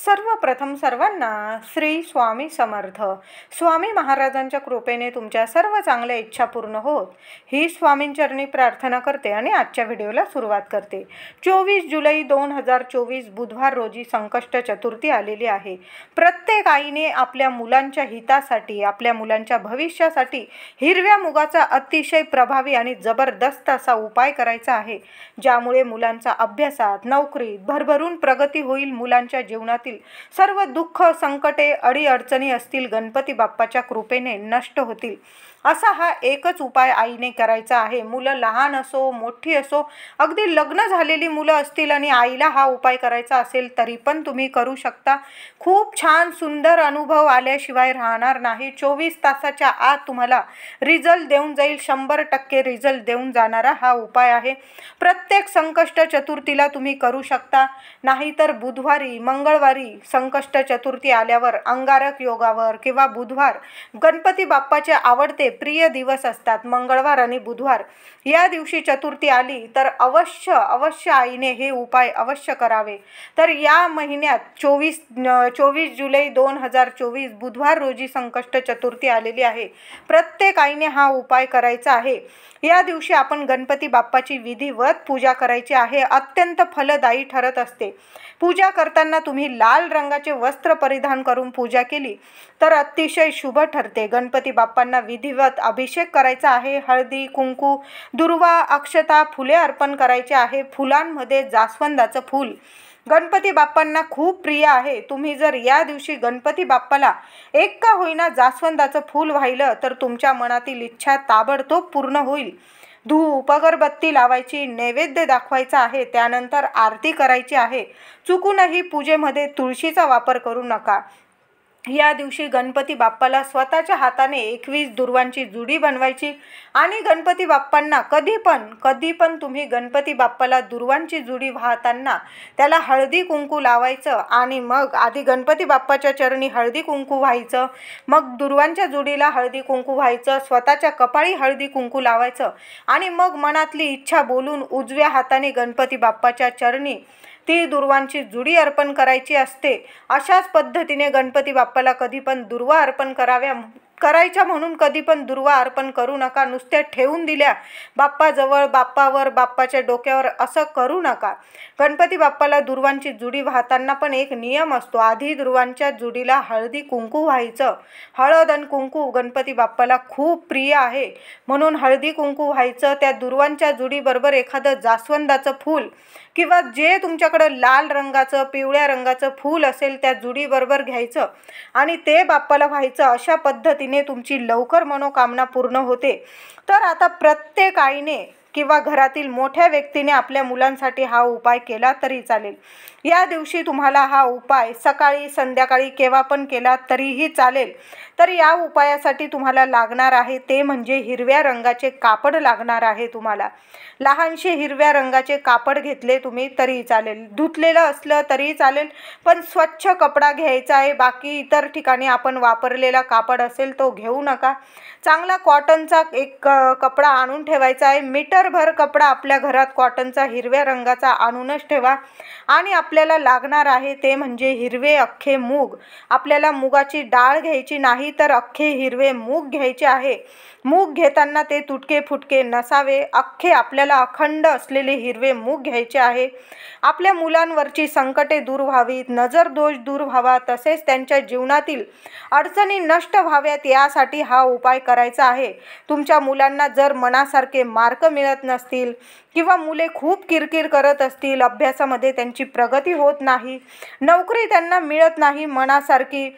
सर्वप्रथम सर्वांना श्री स्वामी समर्थ. स्वामी महाराजांच्या कृपेने तुमच्या सर्व चांगल्या इच्छा पूर्ण होत ही स्वामींचरणी प्रार्थना करते आणि आजच्या व्हिडिओला सुरुवात करते. 24 जुलै 2024 बुधवार रोजी संकष्ट चतुर्थी आलेली आहे. प्रत्येक आईने आपल्या मुलांच्या हितासाठी, आपल्या मुलांच्या भविष्यासाठी हिरव्या मुगाचा अतिशय प्रभावी आणि जबरदस्त असा उपाय करायचा आहे, ज्यामुळे मुलांचा अभ्यासात, नोकरीत भरभरून प्रगती होईल. मुलांच्या जीवनातील सर्व दुःख, संकटे, अडीअडचणी असतील गणपती बाप्पाच्या कृपेने नष्ट होतील. असा हा एकच उपाय आईने करायचा आहे. मुलं लहान असो, मोठी असो, अगदी लग्न झालेली मुलं असतील आणि आईला हा उपाय करायचा असेल तरी पण तुम्ही करू शकता. खूप छान सुंदर अनुभव आल्याशिवाय राहणार नाही. 24 तासाच्या आत तुम्हाला रिझल्ट देऊन जाईल. 100% रिझल्ट देऊन जाणारा हा उपाय आहे. प्रत्येक संकष्ट चतुर्थीला तुम्ही करू शकता. नाहीतर बुधवारी, मंगळवारी संकष्ट चतुर्थी आल्यावर अंगारक योगावर किंवा बुधवार गणपती बाप्पाचे आवडते प्रिय दिवस असतात. मंगळवार आणि बुधवार या दिवशी चतुर्थी आली तर अवश्य आईने हे उपाय अवश्य करावे. तर या महिन्यात 24 जुलै 2024 बुधवार रोजी संकष्ट चतुर्थी आलेली आहे. प्रत्येक आईने हा उपाय करायचा आहे. या दिवशी आपण गणपती बाप्पाची विधिवत पूजा करायची आहे. अत्यंत फलदायी ठरत असते. पूजा करताना तुम्ही लाल रंगाचे वस्त्र परिधान करून पूजा केली तर अतिशय शुभ ठरते. गणपती बाप्पांना विधिवत अभिषेक करायचा आहे. हळदी, कुंकू, दुर्वा, अक्षता, फुले अर्पण करायचे आहे. फुलांमध्ये जास्वंदाचं फूल गणपती बाप्पांना खूप प्रिय आहे. तुम्ही जर या दिवशी गणपती बाप्पाला एक का होईना जास्वंदाचं फूल वाहिलं तर तुमच्या मनातील इच्छा ताबडतोब पूर्ण होईल. धूप, अगरबत्ती लावायची, नैवेद्य दाखवायचा आहे. त्यानंतर आरती करायची आहे. चुकूनही पूजेमध्ये तुळशीचा वापर करू नका. या दिवशी गणपती बाप्पाला स्वतःच्या हाताने 21 दुर्वांची जुडी बनवायची आणि गणपती बाप्पांना कधी पण तुम्ही गणपती बाप्पाला दुर्वांची जुडी वाहताना त्याला हळदी कुंकू लावायचं आणि मग आधी गणपती बाप्पाच्या चरणी हळदी कुंकू व्हायचं, मग दुर्वांच्या जुडीला हळदी कुंकू व्हायचं, स्वतःच्या कपाळी हळदी कुंकू लावायचं आणि मग मनातली इच्छा बोलून उजव्या हाताने गणपती बाप्पाच्या चरणी ती दुर्वांची जुडी अर्पण करायची असते. अशाच पद्धतीने गणपती बाप्पाला कधी पण दुर्वा अर्पण करायच्या म्हणून कधी पण दुर्वा अर्पण करू नका. नुसत्या ठेवून दिल्या बाप्पाजवळ, बाप्पावर, बाप्पाच्या डोक्यावर असं करू नका. गणपती बाप्पाला दुर्वांची जुडी वाहताना पण एक नियम असतो. आधी दुर्वांच्या जुडीला हळदी कुंकू व्हायचं. हळद आणि कुंकू गणपती बाप्पाला खूप प्रिय आहे म्हणून हळदी कुंकू व्हायचं. त्या दुर्वांच्या जुडीबरोबर एखादं जास्वंदाचं फूल किंवा जे तुमच्याकडं लाल रंगाचं, पिवळ्या रंगाचं फूल असेल त्या जुडीबरोबर घ्यायचं आणि ते बाप्पाला व्हायचं. अशा पद्धतीने तुमची लवकर मनोकामना पूर्ण होते. तर आता प्रत्येक आईने किंवा घरातील मोठ्या व्यक्तीने आपल्या मुलांसाठी हा उपाय केला तरी चालेल. या दिवशी तुम्हाला हा उपाय सकाळी, संध्याकाळी केव्हा पण केला तरीही चालेल. तर या उपायासाठी तुम्हाला लागणार आहे ते म्हणजे हिरव्या रंगाचे कापड लागणार आहे. तुम्हाला लहानशे हिरव्या रंगाचे कापड घेतले तुम्ही तरी चालेल, धुतलेलं असलं तरी चालेल, पण स्वच्छ कपडा घ्यायचा आहे. बाकी इतर ठिकाणी आपण वापरलेला कापड असेल तो घेऊ नका. चांगला कॉटनचा एक कपडा आणून ठेवायचा आहे. मीटरभर कपडा आपल्या घरात कॉटनचा हिरव्या रंगाचा आणूनच ठेवा. आणि आपल्याला लागणार आहे ते म्हणजे हिरवे अख्खे मूग. आपल्याला मुगाची डाळ घ्यायची नाही तर अख्खे हिरवे मूग घ्यायचे आहे. मूग घेताना ते तुटके फुटके नसावे. अख्खे आपल्याला अखंड असलेले हिरवे मूग घ्यायचे आहे. आपल्या मुलांवरची संकटे दूर व्हावीत, नजर दोष दूर व्हावा, तसेच त्यांच्या जीवनातील अडचणी नष्ट व्हाव्यात यासाठी हा उपाय करायचा आहे. तुमच्या मुलांना जर मनासारखे मार्क मिळत नसतील किंवा मुले खूप किरकिर करत असतील, अभ्यासामध्ये त्यांची प्रगती होत नाही, नोकरी त्यांना मिळत नाही मनासारखी,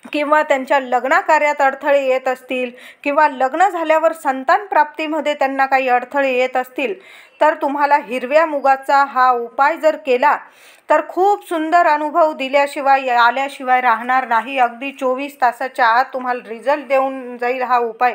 किंवा त्यांच्या लग्नाकार्यात अडथळे येत असतील किंवा लग्न झाल्यावर संतान प्राप्तीमध्ये त्यांना काही अडथळे येत असतील, तर तुम्हाला हिरव्या मुगाचा हा उपाय जर केला तर खूप सुंदर अनुभव आल्याशिवाय राहणार नाही. अगदी 24 तासाच्या आत तुम्हाला रिझल्ट देऊन जाईल हा उपाय.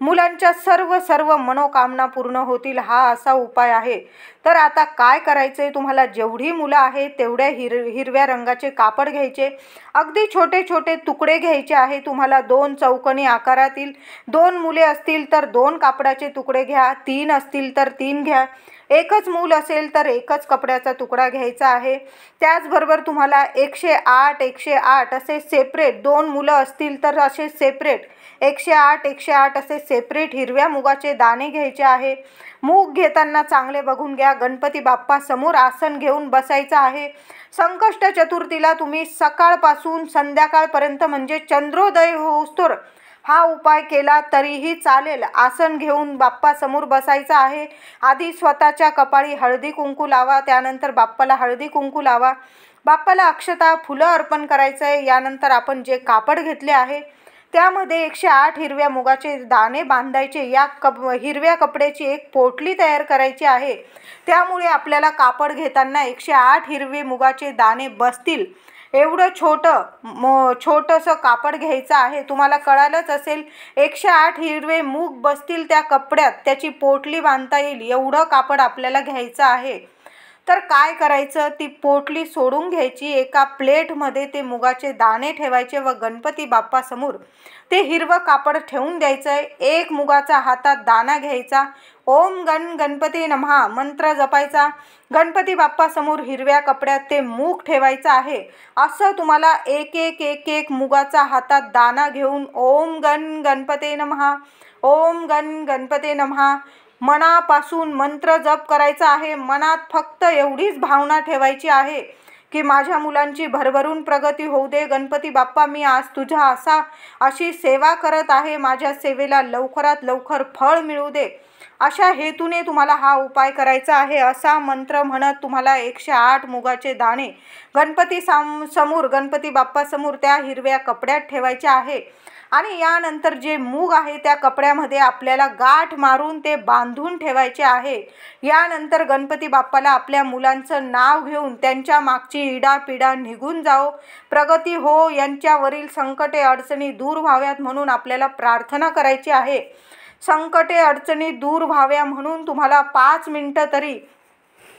मुलांच्या सर्व मनोकामना पूर्ण होतील. हा असा उपाय आहे. तर आता काय करायचे, तुम्हाला जेवढी मुलं आहेत तेवढ्या हिरव्या रंगाचे कापड घ्यायचे. अगदी छोटे छोटे तुकडे घ्यायचे आहे. तुम्हाला 2 चौकोनी आकारातील 2 मुले असतील तर 2 कापडाचे तुकडे घ्या, 3 असतील तर 3 घ्या. एकच मूल असेल तर एकच कपड्याचा तुकडा घ्यायचा आहे. त्याचबरोबर तुम्हाला 108 108 असे सेपरेट, 2 मुलं असतील तर असे सेपरेट 108 108 असे सेपरेट हिरव्या मुगाचे दाणे घ्यायचे आहे. मूग घेताना चांगले बघून घ्या. गणपती बाप्पा समोर आसन घेऊन बसायचं आहे. संकष्ट चतुर्थीला तुम्ही सकाळपासून संध्याकाळपर्यंत म्हणजे चंद्रोदय होऊस्तोवर हा उपाय केला तरीही चालेल. आसन घेऊन बाप्पासमोर बसायचं आहे. आधी स्वतःच्या कपाळी हळदी कुंकू लावा, त्यानंतर बाप्पाला हळदी कुंकू लावा. बाप्पाला अक्षता फुलं अर्पण करायचं आहे. यानंतर आपण जे कापड घेतले आहे त्यामध्ये 108 हिरव्या मुगाचे दाणे बांधायचे. हिरव्या कपड्याची एक पोटली तयार करायची आहे. त्यामुळे आपल्याला कापड घेताना 108 हिरवे मुगाचे दाणे बसतील एवढं छोटंसं कापड घ्यायचं आहे. तुम्हाला कळालंच असेल, 108 हिरवे मूग बसतील त्या कपड्यात, त्याची पोटली बांधता येईल एवढं कापड आपल्याला घ्यायचं आहे. तर काय करायचं, ती पोटली सोडून घ्यायची. एका प्लेटमध्ये ते मुगाचे दाणे ठेवायचे व गणपती बाप्पासमोर ते हिरवं कापड ठेवून द्यायचं आहे. एक मुगाचा हातात दाणा घ्यायचा. ओम गणपती नमः मंत्र जपायचा. गणपती बाप्पासमोर हिरव्या कपड्यात ते मूग ठेवायचं आहे. असं तुम्हाला एक एक मुगाचा हातात दाणा घेऊन ओम गणपती नमः, ओम गणपती नमः मनापासून मंत्र जप करायचा आहे. मनात फक्त एवढीच भावना ठेवायची आहे की माझ्या मुलांची भरभरून प्रगती होऊ दे. गणपती बाप्पा, मी आज तुझ्या अशी सेवा करत आहे. माझ्या सेवेला लवकरात लवकर फळ मिळू दे. अशा हेतूने तुम्हाला हा उपाय करायचा आहे. असा मंत्र म्हणत तुम्हाला 108 मुगाचे दाणे गणपती बाप्पासमोर त्या हिरव्या कपड्यात ठेवायचे आहे. आणि यानंतर जे मूग आहे त्या कपड्यामध्ये आपल्याला गाठ मारून ते बांधून ठेवायचे आहे. यानंतर गणपती बाप्पाला आपल्या मुलांचं नाव घेऊन त्यांच्या मागची इडापिडा निघून जाओ, प्रगती हो, यांच्यावरील संकटे अडचणी दूर व्हाव्यात म्हणून आपल्याला प्रार्थना करायची आहे. संकटे अडचणी दूर व्हाव्या म्हणून तुम्हाला 5 मिनिटं तरी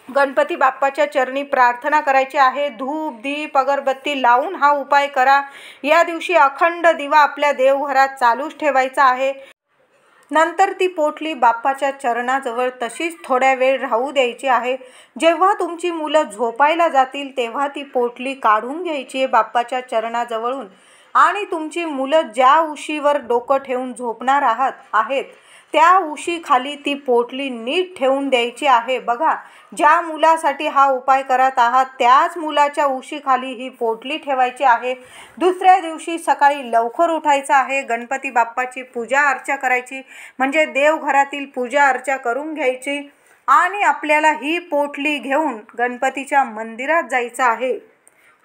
गणपती बाप्पाच्या चरणी प्रार्थना करायची आहे. धूप दीप अगरबत्ती लावून हा उपाय करा. या दिवशी अखंड दिवा आपल्या देवघरात चालूच ठेवायचा आहे. नंतर ती पोटली बाप्पाच्या चरणाजवळ तशीच थोड्या वेळ राहू द्यायची आहे. जेव्हा तुमची मुलं झोपायला जातील तेव्हा ती पोटली काढून घ्यायची आहे बाप्पाच्या चरणाजवळून आणि तुमची मुलं ज्या उशीवर डोकं ठेवून झोपणार आहेत त्या उशीखाली ती पोटली नीट ठेवून द्यायची आहे. बघा, ज्या मुलासाठी हा उपाय करत आहात त्याच मुलाच्या उशीखाली ही पोटली ठेवायची आहे. दुसऱ्या दिवशी सकाळी लवकर उठायचं आहे. गणपती बाप्पाची पूजा अर्चा करायची, म्हणजे देवघरातील पूजा अर्चा करून घ्यायची आणि आपल्याला ही पोटली घेऊन गणपतीच्या मंदिरात जायचं आहे.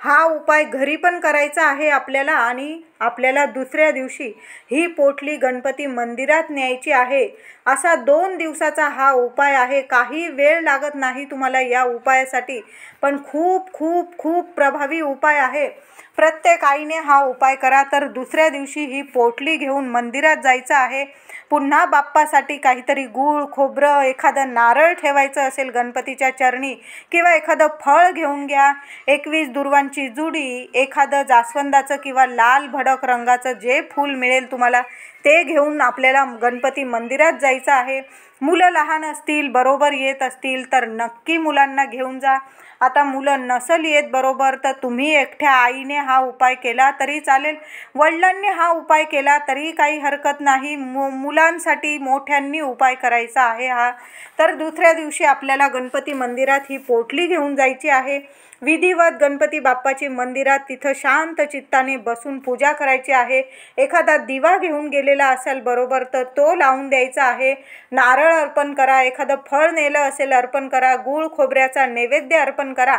हा उपाय घरी पण करायचा आहे आपल्याला आणि आपल्याला दुसऱ्या दिवशी ही पोटली गणपती मंदिरात न्यायची आहे. असा 2 दिवसाचा हा उपाय आहे. काही वेळ लागत नाही तुम्हाला या उपायासाठी, पण खूप खूप खूप प्रभावी उपाय आहे. प्रत्येक आईने हा उपाय करा. तर दुसऱ्या दिवशी ही पोटली घेऊन मंदिरात जायचं आहे. पुन्हा बाप्पासाठी काहीतरी गूळ खोबरं, एखादं नारळ ठेवायचं असेल गणपतीच्या चरणी किंवा एखादं फळ घेऊन घ्या. 21 दुर्वांची जुडी, एखादं जास्वंदाचं किंवा लाल भडक रंगाचं जे फूल मिळेल तुम्हाला ते घेऊन आपल्याला गणपती मंदिरात जायचं आहे. मुलं लहान असतील, बरोबर येत असतील तर नक्की मुलांना घेऊन जा. आता मुलं नसल येत बरोबर तर तुम्ही एकट्या आईने हा उपाय केला तरी चालेल, वडिलांनी हा उपाय केला तरी काही हरकत नाही. मुलांसाठी मोठ्यांनी उपाय करायचा आहे हा. तर दुसऱ्या दिवशी आपल्याला गणपती मंदिरात ही पोटली घेऊन जायची आहे. विधिवत गणपती बाप्पाची मंदिरात तिथं शांत चित्ताने बसून पूजा करायची आहे. एखादा दिवा घेऊन गेलेला असेल बरोबर तर तो लावून द्यायचा आहे. नारळ अर्पण करा, एखादं फळ नेलं असेल अर्पण करा, गूळ खोबऱ्याचा नैवेद्य अर्पण करा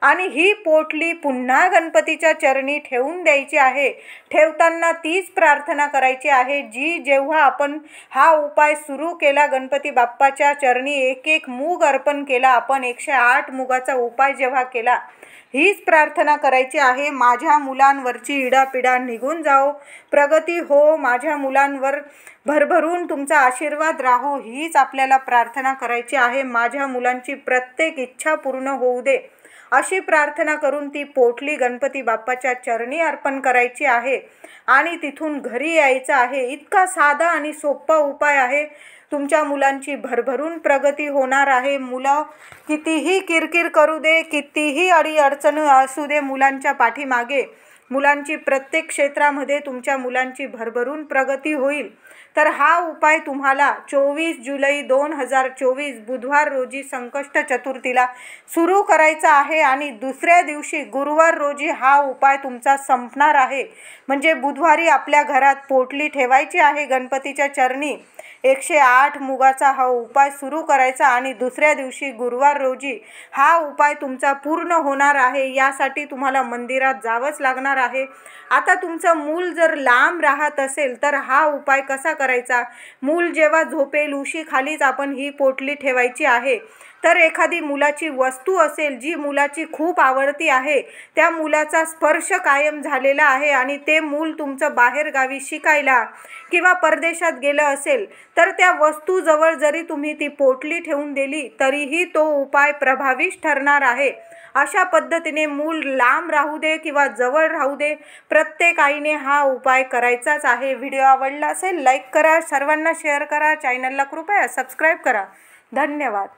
आणि ही पोटली पुन्हा गणपतीच्या चरणी ठेवून द्यायची आहे. ठेवताना तीच प्रार्थना करायची आहे जी जेव्हा आपण हा उपाय सुरू केला, गणपती बाप्पाच्या चरणी एक मूग अर्पण केला, आपण 108 मुगाचा उपाय जेव्हा केला, हीच प्रार्थना करायची आहे. माझ्या मुलांवरची इडापिडा निघून जाओ, प्रगती हो, माझ्या मुलांवर भरभरून तुमचा आशीर्वाद राहो, हीच आपल्याला प्रार्थना करायची आहे. माझ्या मुलांची प्रत्येक इच्छा पूर्ण होऊ दे, अशी प्रार्थना करून ती पोटली गणपती बाप्पाच्या चरणी अर्पण करायची आहे आणि तिथून घरी यायचं आहे. इतका साधा आणि सोपा उपाय आहे. तुमच्या मुलांची भरभरून प्रगती होणार आहे। मुलं कितीही किरकिर करू दे, कितीही अडीअडचण असू दे, मुलांच्या पाठीमागे मुलांची प्रत्येक क्षेत्रामध्ये तुमच्या मुलांची भरभरून प्रगती होईल। तर हा उपाय तुम्हाला 24 जुलै 2024 बुधवार रोजी संकष्ट चतुर्थीला सुरू करायचा आहे आणि दुसऱ्या दिवशी गुरुवार रोजी हा उपाय तुमचा संपणार आहे। म्हणजे बुधवारी आपल्या घरात पोटली ठेवायची आहे गणपतीच्या चरणी, 108 मुगाचा हा उपाय सुरू करायचा आणि दुसऱ्या दिवशी गुरुवार रोजी हा उपाय तुमचा पूर्ण होणार आहे। यासाठी तुम्हाला मंदिरात जावंच लागणार आहे। आता तुमचं मूल जर लांब राहत असेल तर हा उपाय कसा करायचा? मूल जेव्हा झोपेल उशीखालीच आपण ही पोटली ठेवायची आहे। तर एखादी मुलाची वस्तू असेल जी मुलाची खूप आवडती आहे, त्या मुलाचा स्पर्श कायम झालेला आहे आणि ते मूल तुमचं बाहेरगावी शिकायला किंवा परदेशात गेलं असेल तर त्या वस्तूजवळ जरी तुम्ही ती पोटली ठेवून दिली तरीही तो उपाय प्रभावीच ठरणार आहे। अशा पद्धतीने मूल लांब राहू दे किंवा जवळ राहू दे, प्रत्येक आईने हा उपाय करायचाच आहे। व्हिडिओ आवडला असेल लाईक करा, सर्वांना शेअर करा, चॅनलला कृपया सबस्क्राईब करा। धन्यवाद।